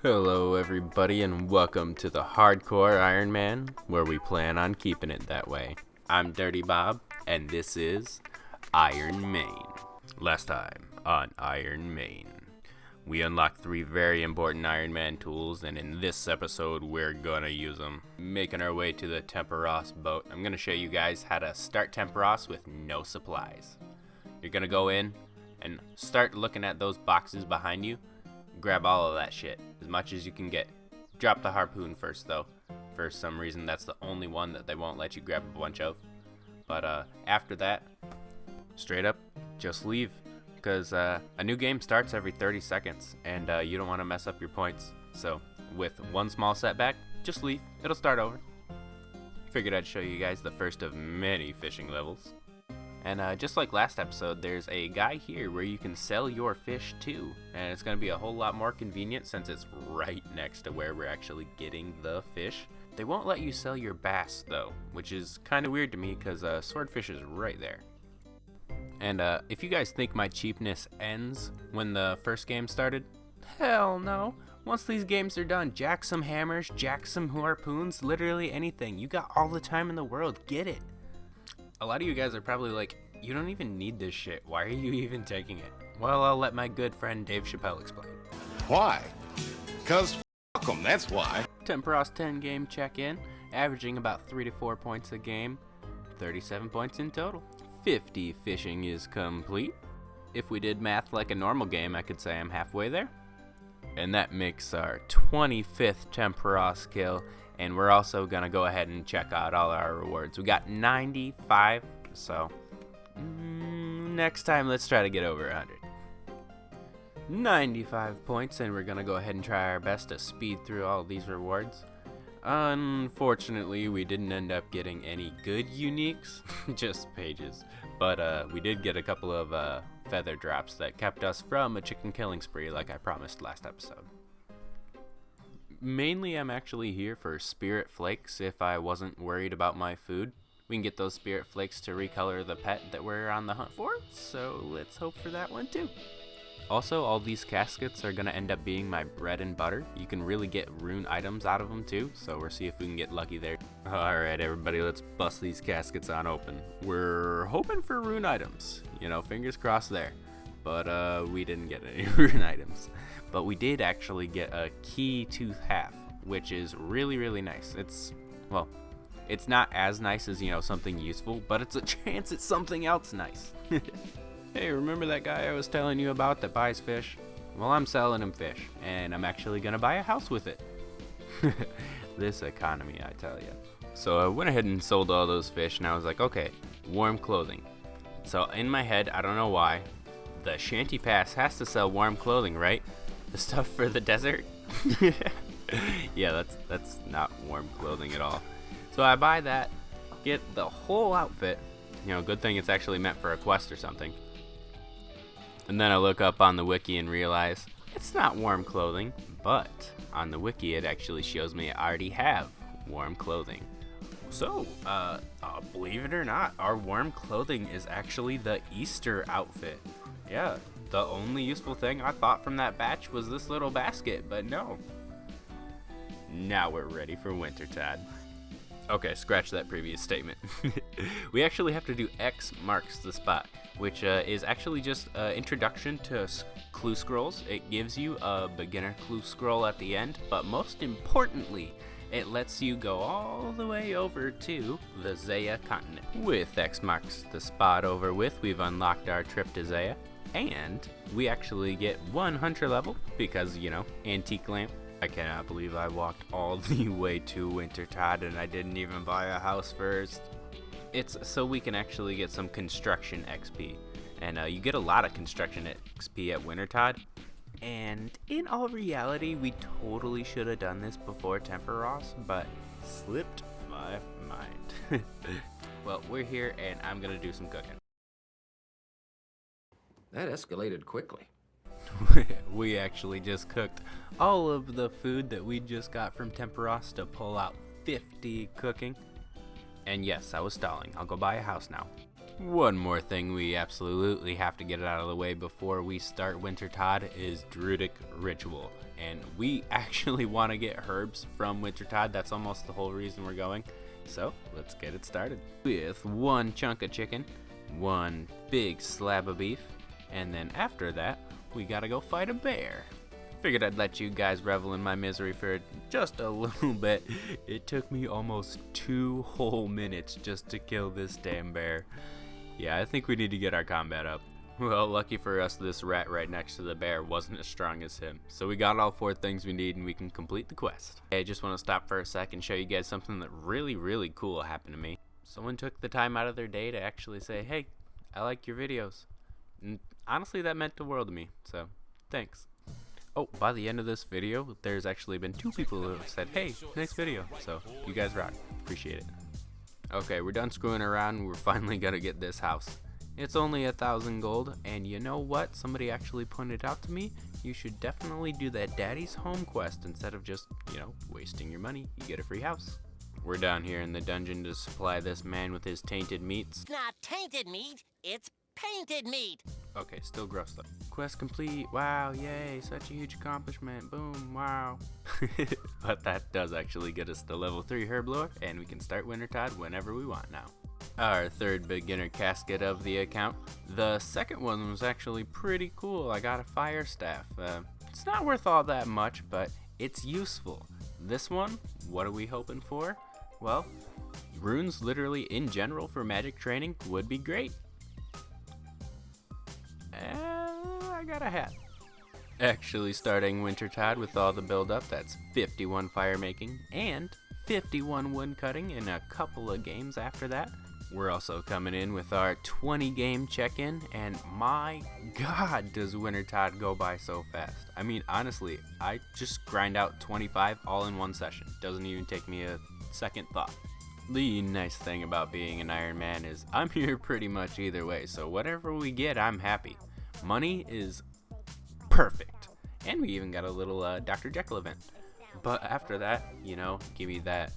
Hello everybody and welcome to the Hardcore Iron Man, where we plan on keeping it that way. I'm Dirty Bob, and this is Iron Main. Last time on Iron Main, we unlocked 3 very important Iron Man tools, and in this episode we're gonna use them. Making our way to the Temperos boat, I'm gonna show you guys how to start Temperos with no supplies. You're gonna go in and start looking at those boxes behind you. Grab all of that shit, as much as you can get. Drop the harpoon first though. For some reason that's the only one that they won't let you grab a bunch of. But after that, straight up, just leave. Because a new game starts every 30 seconds, and you don't want to mess up your points. So with one small setback, just leave. It'll start over. Figured I'd show you guys the first of many fishing levels. And just like last episode, there's a guy here where you can sell your fish too. And it's going to be a whole lot more convenient since it's right next to where we're actually getting the fish. They won't let you sell your bass though, which is kind of weird to me because swordfish is right there. And if you guys think my cheapness ends when the first game started, hell no. Once these games are done, jack some hammers, jack some harpoons, literally anything. You got all the time in the world, get it. A lot of you guys are probably like, you don't even need this shit. Why are you even taking it? Well, I'll let my good friend Dave Chappelle explain. Why? Because f*** 'em, that's why. Temperos 10 game check-in, averaging about 3 to 4 points a game, 37 points in total. 50 fishing is complete. If we did math like a normal game, I could say I'm halfway there. And that makes our 25th Temperos kill. And we're also gonna go ahead and check out all our rewards. We got 95, so next time let's try to get over 100. 95 points, and we're gonna go ahead and try our best to speed through all these rewards. Unfortunately, we didn't end up getting any good uniques, just pages. But we did get a couple of feather drops that kept us from a chicken killing spree like I promised last episode. Mainly, I'm actually here for spirit flakes if I wasn't worried about my food. We can get those spirit flakes to recolor the pet that we're on the hunt for, so let's hope for that one too. Also, all these caskets are going to end up being my bread and butter. You can really get rune items out of them too, so we'll see if we can get lucky there. Alright everybody, let's bust these caskets on open. We're hoping for rune items, fingers crossed there. But we didn't get any rune items. But we did actually get a key tooth half, which is really, really nice. It's not as nice as, something useful, but it's a chance it's something else nice. Hey, remember that guy I was telling you about that buys fish? Well, I'm selling him fish, and I'm actually gonna buy a house with it. This economy, I tell you. So I went ahead and sold all those fish, and I was like, okay, warm clothing. So in my head, I don't know why, the Shanty Pass has to sell warm clothing, right? The stuff for the desert? Yeah, that's not warm clothing at all. So I buy that, get the whole outfit. Good thing it's actually meant for a quest or something. And then I look up on the wiki and realize it's not warm clothing, but on the wiki it actually shows me I already have warm clothing. So, believe it or not, our warm clothing is actually the Easter outfit. Yeah, the only useful thing I thought from that batch was this little basket, but no. Now we're ready for Wintertide. Okay, scratch that previous statement. We actually have to do X marks the spot, which is actually just introduction to clue scrolls. It gives you a beginner clue scroll at the end, but most importantly, it lets you go all the way over to the Zaya continent. With X marks the spot over with, we've unlocked our trip to Zaya. And we actually get 1 hunter level because, antique lamp. I cannot believe I walked all the way to Wintertide and I didn't even buy a house first. It's so we can actually get some construction XP. And you get a lot of construction XP at Wintertide. And in all reality, we totally should have done this before Temperos, but slipped my mind. Well, we're here and I'm gonna do some cooking. That escalated quickly. We actually just cooked all of the food that we just got from Temperos to pull out 50 cooking. And yes, I was stalling. I'll go buy a house now. One more thing we absolutely have to get it out of the way before we start Wintertod is Druidic Ritual. And we actually want to get herbs from Wintertod. That's almost the whole reason we're going. So let's get it started. With one chunk of chicken, one big slab of beef, and then after that, we gotta go fight a bear. Figured I'd let you guys revel in my misery for just a little bit. It took me almost 2 whole minutes just to kill this damn bear. Yeah, I think we need to get our combat up. Well, lucky for us, this rat right next to the bear wasn't as strong as him. So we got all 4 things we need and we can complete the quest. Hey, I just want to stop for a sec and show you guys something that really cool happened to me. Someone took the time out of their day to actually say, hey, I like your videos. And honestly, that meant the world to me, so thanks. Oh, by the end of this video, there's actually been 2 people who have said, hey, nice video. So you guys rock. Appreciate it. Okay, we're done screwing around. We're finally gonna get this house. It's only 1,000 gold, and you know what? Somebody actually pointed out to me, you should definitely do that Daddy's Home quest instead of just, wasting your money. You get a free house. We're down here in the dungeon to supply this man with his tainted meats. It's not tainted meat, it's painted meat. Okay, still gross though. Quest complete. Wow, yay, such a huge accomplishment. Boom, wow. But that does actually get us to level 3 Herblore, and we can start Wintertod whenever we want now. Our 3rd beginner casket of the account. The 2nd one was actually pretty cool. I got a fire staff. It's not worth all that much, but it's useful. This one, what are we hoping for? Well, runes literally in general for magic training would be great. I got a hat. Actually starting Wintertod with all the build up, that's 51 fire making and 51 wood cutting in a couple of games after that. We're also coming in with our 20 game check-in, and my god does Wintertod go by so fast. I mean, honestly, I just grind out 25 all in one session. Doesn't even take me a second thought. The nice thing about being an Iron Man is I'm here pretty much either way, so whatever we get, I'm happy. Money is perfect. And we even got a little Dr. Jekyll event. But after that, give me that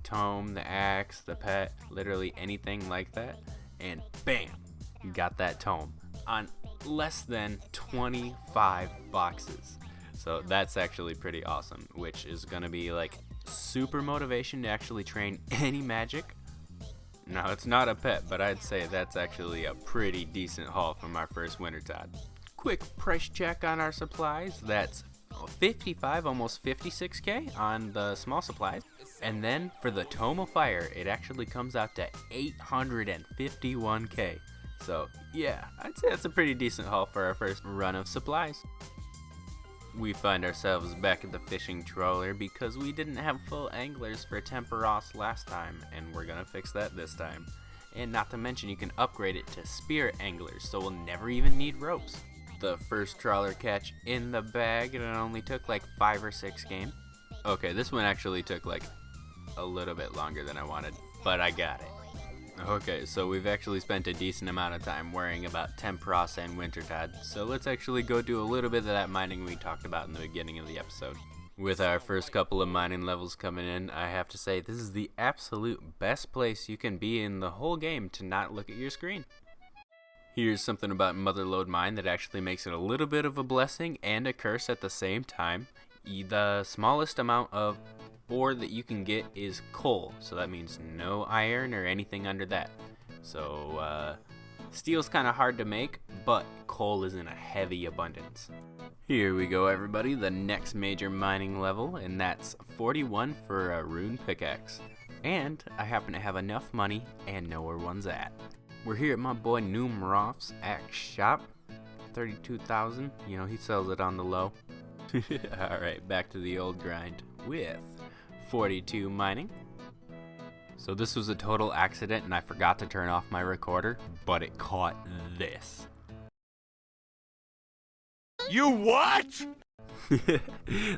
tome, the axe, the pet, literally anything like that, and bam, got that tome on less than 25 boxes. So that's actually pretty awesome, which is gonna be like super motivation to actually train any magic. Now, it's not a pet, but I'd say that's actually a pretty decent haul from our first Wintertod. Quick price check on our supplies. That's 55, almost 56k on the small supplies. And then for the Tome of Fire, it actually comes out to 851k. So yeah, I'd say that's a pretty decent haul for our first run of supplies. We find ourselves back at the fishing trawler because we didn't have full anglers for Temperos last time, and we're gonna fix that this time. And not to mention, you can upgrade it to spirit anglers, so we'll never even need ropes. The first trawler catch in the bag, and it only took like 5 or 6 games. Okay, this one actually took like a little bit longer than I wanted, but I got it. Okay, so we've actually spent a decent amount of time worrying about Temperos and Wintertod, so let's actually go do a little bit of that mining we talked about in the beginning of the episode. With our first couple of mining levels coming in, I have to say this is the absolute best place you can be in the whole game to not look at your screen. Here's something about Motherlode Mine that actually makes it a little bit of a blessing and a curse at the same time. The smallest amount of ore that you can get is coal, so that means no iron or anything under that. So steel's kind of hard to make, but coal is in a heavy abundance. Here we go, everybody, the next major mining level, and that's 41 for a rune pickaxe. And I happen to have enough money and know where one's at. We're here at my boy Numeroff's axe shop. 32,000, he sells it on the low. Alright, back to the old grind with 42 mining. So this was a total accident and I forgot to turn off my recorder, but it caught this. You what?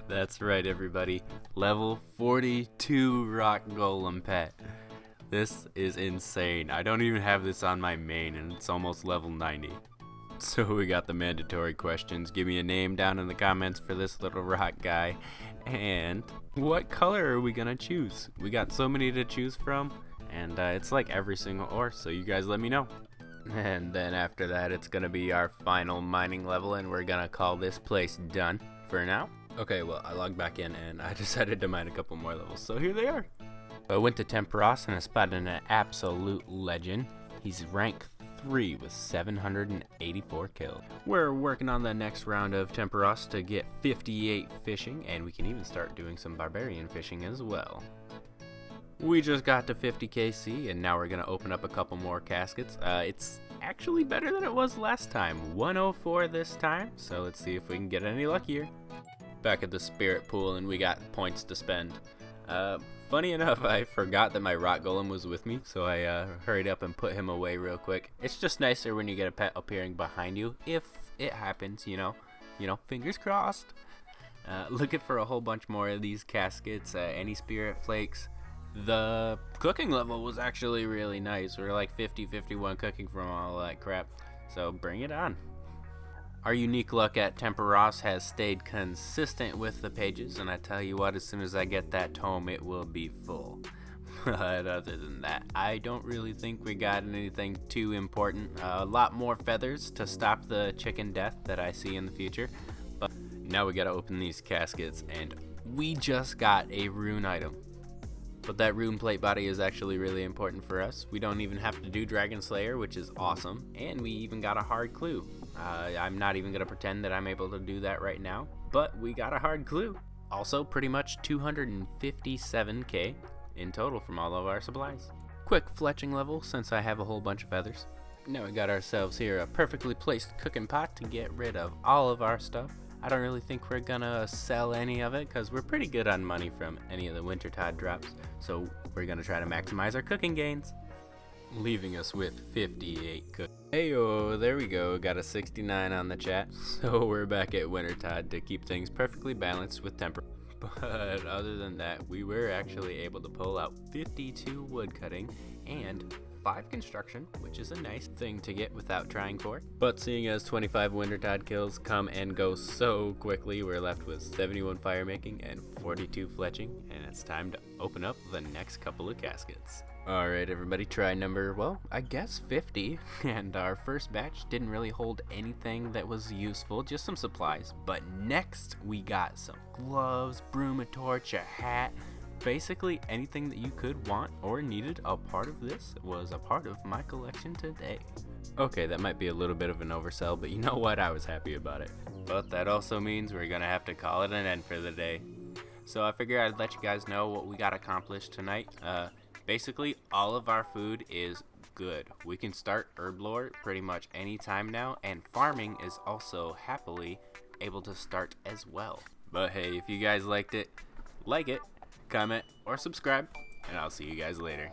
That's right, everybody. Level 42 rock golem pet. This is insane. I don't even have this on my main and it's almost level 90. So we got the mandatory questions. Give me a name down in the comments for this little rock guy. And what color are we gonna choose? We got so many to choose from, and it's like every single ore, so you guys let me know. And then after that, it's gonna be our final mining level, and we're gonna call this place done for now. Okay, well, I logged back in and I decided to mine a couple more levels, so here they are. I went to Temperos and I spotted an absolute legend. He's rank 3 with 784 kills. We're working on the next round of Temperos to get 58 fishing, and we can even start doing some barbarian fishing as well. We just got to 50 KC, and now we're gonna open up a couple more caskets. It's actually better than it was last time. 104 this time, so let's see if we can get any luckier. Back at the spirit pool, and we got points to spend. Funny enough, I forgot that my rock golem was with me, so I hurried up and put him away real quick. It's just nicer when you get a pet appearing behind you, if it happens, you know, fingers crossed. Looking for a whole bunch more of these caskets, any spirit flakes. The cooking level was actually really nice. We're like 50-51 cooking from all that crap, so bring it on. Our unique luck at Temperos has stayed consistent with the pages, and I tell you what, as soon as I get that tome, it will be full. But other than that, I don't really think we got anything too important. A lot more feathers to stop the chicken death that I see in the future. But now we gotta open these caskets, and we just got a rune item. But that rune plate body is actually really important for us. We don't even have to do Dragon Slayer, which is awesome, and we even got a hard clue. I'm not even gonna pretend that I'm able to do that right now, but we got a hard clue. Also, pretty much 257k in total from all of our supplies. Quick fletching level since I have a whole bunch of feathers. Now we got ourselves here a perfectly placed cooking pot to get rid of all of our stuff. I don't really think we're gonna sell any of it because we're pretty good on money from any of the Wintertide drops, so we're gonna try to maximize our cooking gains. Leaving us with 58 cook. Heyo, there we go, got a 69 on the chat. So we're back at Wintertide to keep things perfectly balanced with temper. But other than that, we were actually able to pull out 52 wood cutting and 5 construction, which is a nice thing to get without trying for. But seeing as 25 Wintertide kills come and go so quickly, we're left with 71 fire making and 42 fletching, and it's time to open up the next couple of caskets. Alright everybody, try number, well, I guess 50, and our first batch didn't really hold anything that was useful, just some supplies. But next we got some gloves, broom, a torch, a hat. Basically anything that you could want or needed a part of this was a part of my collection today. Okay, that might be a little bit of an oversell, but you know what, I was happy about it. But that also means we're gonna have to call it an end for the day. So I figured I'd let you guys know what we got accomplished tonight. Basically all of our food is good. We can start herb lore pretty much any time now, and farming is also happily able to start as well. But hey, if you guys liked it, like it, comment, or subscribe, and I'll see you guys later.